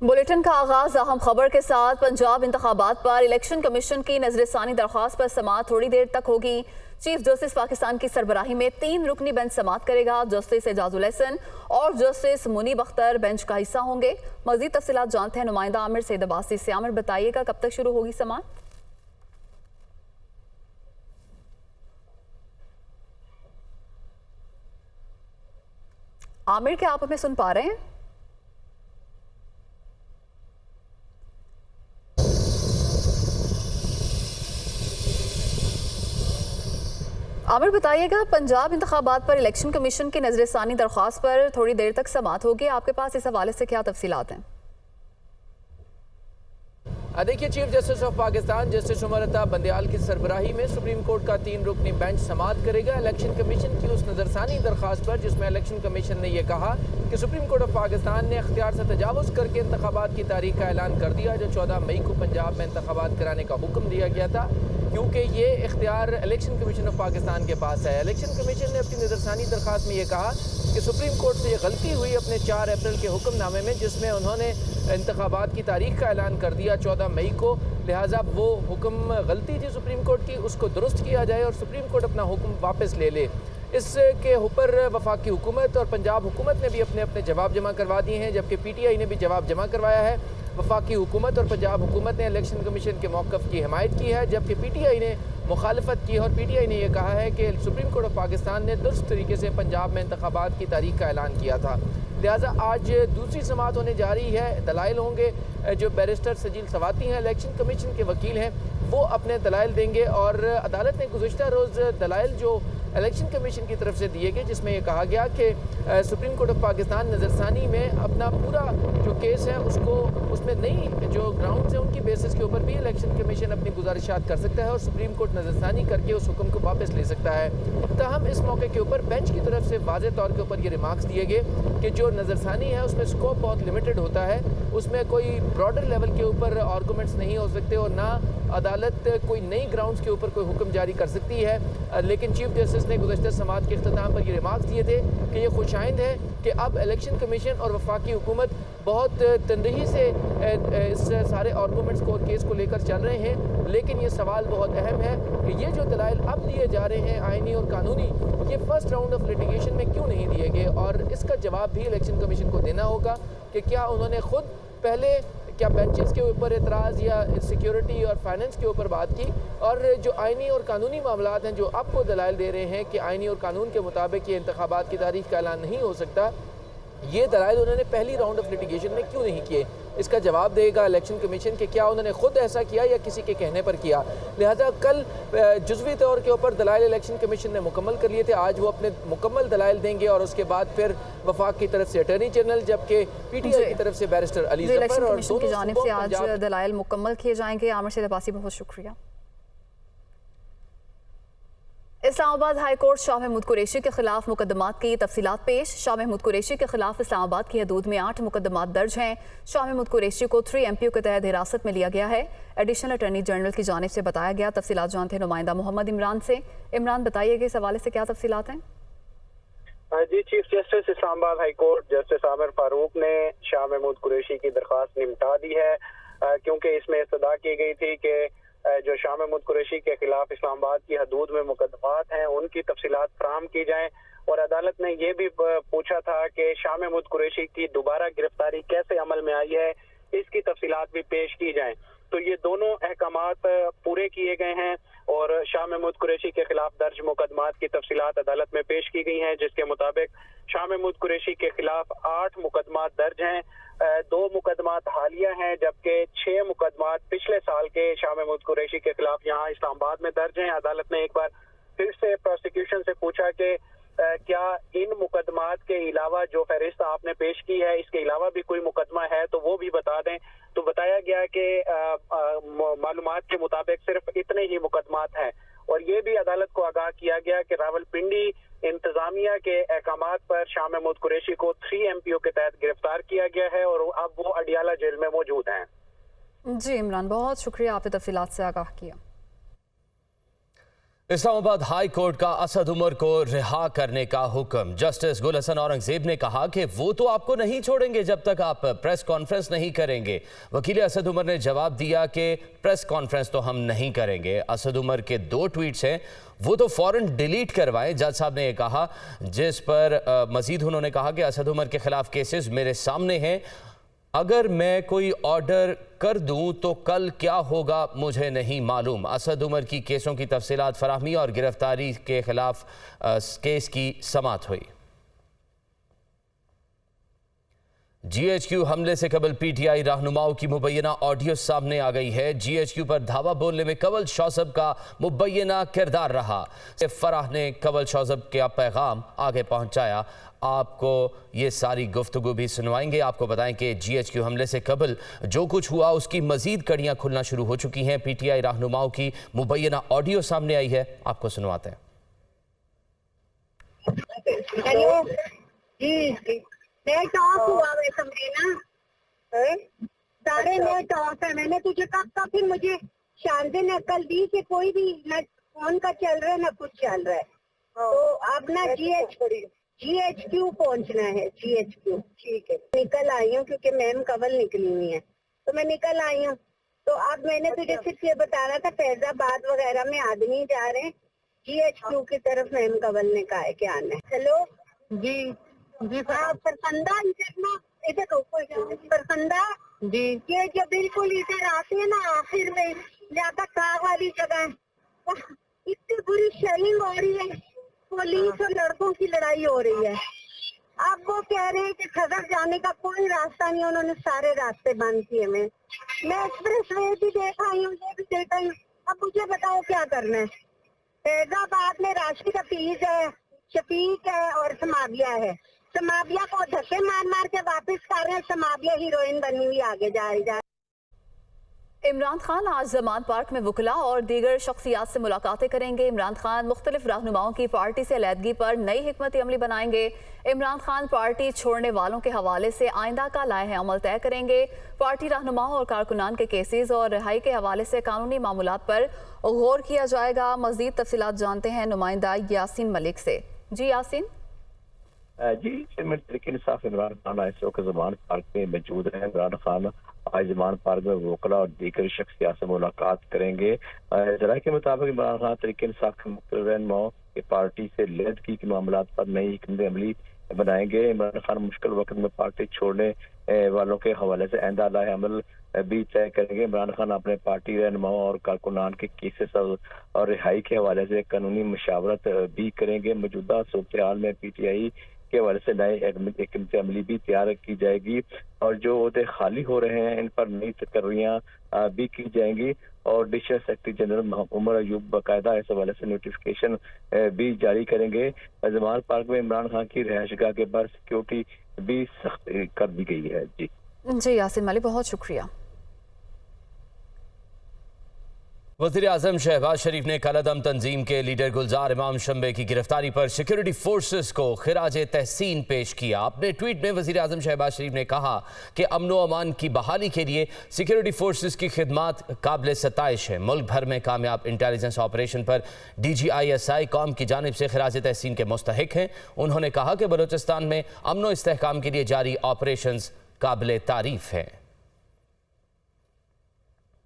Bulletin का आगाज अहम खबर के साथ। पंजाब इंतखाबात पर इलेक्शन कमीशन की नजरसानी दरख्वास्त पर समाअत थोड़ी देर तक होगी। चीफ जस्टिस पाकिस्तान की सरबराही में 3 रुकनी बेंच समाअत करेगा। जस्टिस एजाजुल हसन और जस्टिस मुनीब अख्तर बेंच का हिस्सा होंगे। मजीद तफसीलात जानते हैं नुमाइंदा आमिर सैयद अब्बासी से। आमिर, बताइएगा कब तक शुरू होगी समाअत? आमिर, क्या आप हमें सुन पा रहे हैं? आमिर, बताइएगा पंजाब इंतखाबात पर इलेक्शन कमीशन की नजरसानी दरख्वास्त पर थोड़ी देर तक समाअत होगी। आपके पास इस हवाले से क्या तफसीलात हैं? देखिए, chief justice of Pakistan justice Umar Ata Bandial की सरबराही में सुप्रीम कोर्ट का 3 रुकनी बेंच समाअत करेगा इलेक्शन कमीशन की उस नजरसानी दरख्वास्त पर जिसमें इलेक्शन कमीशन ने यह कहा कि सुप्रीम कोर्ट ऑफ पाकिस्तान ने इख्तियार से तजावुज करके इंतखाबात की तारीख का ऐलान कर दिया, जो 14 मई को पंजाब में इंतखाबात कराने का हुक्म दिया गया था, क्योंकि ये इख्तियार इलेक्शन कमीशन ऑफ पाकिस्तान के पास है। इलेक्शन कमीशन ने अपनी नजरसानी दरख्वास्त में ये कहा कि सुप्रीम कोर्ट से ये गलती हुई अपने 4 अप्रैल के हुक्मनामे में, जिसमें उन्होंने इंतखाबात की तारीख का ऐलान कर दिया 14 मई को। लिहाजा वो हुक्म गलती थी सुप्रीम कोर्ट की, उसको दुरुस्त किया जाए और सुप्रीम कोर्ट अपना हुक्म वापस ले ले। इसके ऊपर वफाकी हुकूमत और पंजाब हुकूमत ने भी अपने अपने जवाब जमा करवा दिए हैं, जबकि PTI ने भी जवाब जमा करवाया है। वफाकी हुकूमत और पंजाब हुकूमत ने इलेक्शन कमीशन के मौक़िफ़ की हिमायत की है, जबकि PTI ने मुखालफत की और PTI ने यह कहा है कि सुप्रीम कोर्ट ऑफ पाकिस्तान ने दुरुस्त तरीके से पंजाब में इंतखाबात की तारीख का ऐलान किया था। लिहाजा आज दूसरी समाअत होने जा रही है। दलाइल होंगे, जो बैरिस्टर सजील सवाती हैं, इलेक्शन कमीशन के वकील हैं, वो अपने दलाइल देंगे और अदालत ने गुज़िश्ता रोज़ दलाइल जो इलेक्शन कमीशन की तरफ से दिए गए, जिसमें यह कहा गया कि सुप्रीम कोर्ट ऑफ पाकिस्तान नज़रसानी में अपना पूरा जो केस है उसको उसमें नई जो ग्राउंड्स हैं उनकी बेसिस के ऊपर भी इलेक्शन कमीशन अपनी गुजारिशात कर सकता है और सुप्रीम कोर्ट नज़रसानी करके उस हुक्म को वापस ले सकता है। ताहम इस मौके के ऊपर बेंच की तरफ से वाज़े तौर के ऊपर ये रिमार्क्स दिए गए कि जो नज़रसानी है उसमें स्कोप बहुत लिमिटेड होता है, उसमें कोई ब्रॉडर लेवल के ऊपर आर्गूमेंट्स नहीं हो सकते और ना अदालत कोई नई ग्राउंड्स के ऊपर कोई हुक्म जारी कर सकती है। लेकिन चीफ जस्टिस ने गुज़श्ता समाअत के इख्तिताम पर ये रिमार्क्स दिए थे कि ये खुशाइंद है कि अब इलेक्शन कमीशन और वफाकी हुकूमत बहुत तंदही से इस सारे आर्गूमेंट्स को और केस को लेकर चल रहे हैं। लेकिन ये सवाल बहुत अहम है कि ये जो दलाइल अब दिए जा रहे हैं आइनी और कानूनी, ये फर्स्ट राउंड ऑफ लिटिगेशन में क्यों नहीं दिए गए, और इसका जवाब भी इलेक्शन कमीशन को देना होगा कि क्या उन्होंने खुद पहले क्या बेंचेस के ऊपर एतराज़ या सिक्योरिटी और फाइनेंस के ऊपर बात की, और जो आइनी और कानूनी मामलात हैं जो आपको दलाइल दे रहे हैं कि आइनी और कानून के मुताबिक ये इंतखाबात की तारीख का ऐलान नहीं हो सकता, ये दलाइल उन्होंने पहली राउंड ऑफ लिटिगेशन में क्यों नहीं किए। इसका जवाब देगा इलेक्शन कमीशन कि क्या उन्होंने खुद ऐसा किया या किसी के कहने पर किया। लिहाजा कल जुज़वी तौर के ऊपर दलाइल इलेक्शन कमीशन ने मुकम्मल कर लिए थे, आज वो अपने मुकम्मल दलाइल देंगे और उसके बाद फिर वफाक की तरफ से अटॉर्नी जनरल, जबकि PTI की तरफ से बैरिस्टर अली ज़फ़र और दोनों की जानिब से आज दलाइल मुकम्मल किए जाएंगे। आमिर सैयद अब्बासी, बहुत शुक्रिया। इस्लामाबाद हाई कोर्ट शाह महमूद कुरैशी के खिलाफ मुकदमात की तफसीलात पेश। शाह महमूद कुरैशी के खिलाफ इस्लामाबाद की हदूद में 8 मुकदमात दर्ज हैं। शाह महमूद कुरैशी को 3 MPO के तहत हिरासत में लिया गया है। एडिशनल अटॉर्नी जनरल की जानिब से बताया गया। तफसीलात जानते हैं नुमाइंदा मोहम्मद इमरान से। इमरान, बताइएगा इस हवाले से क्या तफसीलात हैं? जी, chief justice Islamabad high court justice Amir Farooq ने शाह महमूद कुरैशी की दरख्वास्त निपटा दी है, क्योंकि इसमें इस्तदा की गई थी कि जो शाह महमूद कुरैशी के खिलाफ इस्लामाबाद की हदूद में मुकदमात हैं उनकी तफसीलात फराहम की जाएं, और अदालत ने यह भी पूछा था कि शाह महमूद कुरैशी की दोबारा गिरफ्तारी कैसे अमल में आई है, इसकी तफसीलात भी पेश की जाएं। तो ये दोनों अहकामात पूरे किए गए हैं और शाह महमूद कुरैशी के खिलाफ दर्ज मुकदमात की तफसीलात अदालत में पेश की गई हैं, जिसके मुताबिक शाह महमूद कुरैशी के खिलाफ 8 मुकदमात दर्ज हैं। 2 मुकदमात हालिया हैं, जबकि 6 मुकदमात पिछले साल के शाह महमूद कुरैशी के खिलाफ यहाँ इस्लामाबाद में दर्ज हैं। अदालत ने एक बार फिर से प्रोसिक्यूशन से पूछा कि क्या इन मुकदमात के अलावा जो फहरिस्त आपने पेश की है इसके अलावा भी कोई मुकदमा है तो वो भी बता दें। तो बताया गया कि मालूमात के मुताबिक सिर्फ इतने ही मुकदमात हैं, और ये भी अदालत को आगाह किया गया कि रावलपिंडी इंतजामिया के अहकामात पर शाह महमूद कुरैशी को 3 MPO के तहत गिरफ्तार किया गया है और अब वो अडियाला जेल में मौजूद हैं। जी इमरान, बहुत शुक्रिया, आपने तफसीलात से आगाह किया। इस्लामाबाद हाई कोर्ट का असद उमर को रिहा करने का हुक्म। जस्टिस गुल हसन औरंगजेब ने कहा कि वो तो आपको नहीं छोड़ेंगे जब तक आप प्रेस कॉन्फ्रेंस नहीं करेंगे। वकील असद उमर ने जवाब दिया कि प्रेस कॉन्फ्रेंस तो हम नहीं करेंगे। असद उमर के 2 ट्वीट्स हैं, वो तो फौरन डिलीट करवाएं, जज साहब ने यह कहा, जिस पर मजीद उन्होंने कहा कि असद उमर के खिलाफ केसेस मेरे सामने हैं, अगर मैं कोई ऑर्डर कर दूं तो कल क्या होगा मुझे नहीं मालूम। असद उमर की केसों की तफसीलात फराहमी और गिरफ्तारी के खिलाफ केस की समाअत हुई। GHQ हमले से कबल PTI रहनुमाओं की मुबैना ऑडियो सामने आ गई है। GHQ पर धावा बोलने में कवल शौसब का मुबैना किरदार रहा। फराह ने कवल शौसब का पैगाम आगे पहुंचाया। आपको ये सारी गुफ्तगू भी सुनवाएंगे। आपको बताएं कि GHQ हमले से कबल जो कुछ हुआ उसकी मजीद कड़ियां खुलना शुरू हो चुकी हैं। PTI रहनुमाओं की मुबैना ऑडियो सामने आई है, आपको सुनवाते हैं। हेलो जी, नेट ऑफ हुआ है समझे ना, सारे नेट ऑफ है। मैंने तुझे कब का फिर मुझे शानदे ने अकल दी कि कोई भी न फोन का चल रहा है ना कुछ चल रहा है। तो अब ना GHQ पहुंचना है। GHQ ठीक है, निकल आई हूँ क्योंकि मैम कवल निकली हुई है, तो मैं निकल आई हूँ। तो अब मैंने तुझे सिर्फ ये बताना था, फैजाबाद वगैरह में आदमी जा रहे हैं, GHQ की तरफ मैम कवल ने कहा है कि आना है। हेलो जी हाँ, परसंदा इधर परसंदा जी, ये जो बिल्कुल इधर आते हैं ना आखिर में ज्यादा कार वाली जगह, इतनी बुरी शेलिंग हो रही है, पुलिस और लड़कों की लड़ाई हो रही है। अब वो कह रहे हैं कि सदर जाने का कोई रास्ता नहीं, उन्होंने सारे रास्ते बंद किए। मैं एक्सप्रेस वे भी देखा हूँ, ये भी देखा हूँ। अब मुझे बताओ क्या करना है। फैजाबाद में राशिद हफीज है, शफीक है और समाविया है। समाविया को धक्के मार मार के वापस कर रहे हैं, समाविया हीरोइन बनी हुई आगे जा रही है। इमरान खान आज जमान पार्क में वकला और दीगर शख्सियात से मुलाकातें करेंगे। इमरान खान मुख्तलिफ रहनुमाओं की पार्टी से अलहदगी पर नई हिकमत अमली बनाएंगे। इमरान खान पार्टी छोड़ने वालों के हवाले से आइंदा का लाए अमल तय करेंगे। पार्टी रहनुमाओं और कारकुनान के केसेस और रिहाई के हवाले से कानूनी मामूलात पर गौर किया जाएगा। मजीद तफसीलात जानते हैं नुमाइंदा यासीन मलिक से। जी यासीन। जी, तरीके इंसाफ इमरान खान इस वक्त जमान पार्क में मौजूद है। इमरान खान आज जमान पार्क में वकला और दीगर शख्सियात से मुलाकात करेंगे। जरा के मुताबिक इमरान खान तरीके इंसाफ के मुख्तलिफ रहनुमाओं की पार्टी से अलहदगी के मामलात पर नई हिकमत अमली बनाएंगे। इमरान खान मुश्किल वक्त में पार्टी छोड़ने वालों के हवाले से आइंदा लाए अमल भी तय करेंगे। इमरान खान अपने पार्टी रहनुमाओं और कारकुनान के केसेस और रिहाई के हवाले से कानूनी मशावरत भी करेंगे। मौजूदा सूरत हाल में PTI के हवाले से नई हिकमत अमली भी तैयार की जाएगी और जो ओहदे खाली हो रहे हैं इन पर नई तकर्रियां भी की जाएंगी और district secretary general Umar Ayub बाकायदा इस हवाले से नोटिफिकेशन भी जारी करेंगे। जमान पार्क में इमरान खान की रिहायशगाह के बाहर सिक्योरिटी भी सख्त कर दी गई है। जी यासीन मलिक, बहुत शुक्रिया। वज़ीर आज़म शहबाज शरीफ ने कलअदम तंजीम के लीडर गुलजार इमाम शंबे की गिरफ्तारी पर सिक्योरिटी फोर्सेस को खिराज तहसीन पेश किया। अपने ट्वीट में वज़ीर आज़म शहबाज शरीफ ने कहा कि अमन व अमान की बहाली के लिए सिक्योरिटी फोर्सेस की खिदमात काबिल सताइश है। मुल्क भर में कामयाब इंटेलिजेंस ऑपरेशन पर DGISI कौम की जानिब से खिराज तहसीन के मुस्तहिक हैं। उन्होंने कहा कि बलूचिस्तान में अमन व इस्तेहकाम के लिए जारी ऑपरेशन काबिल तारीफ है।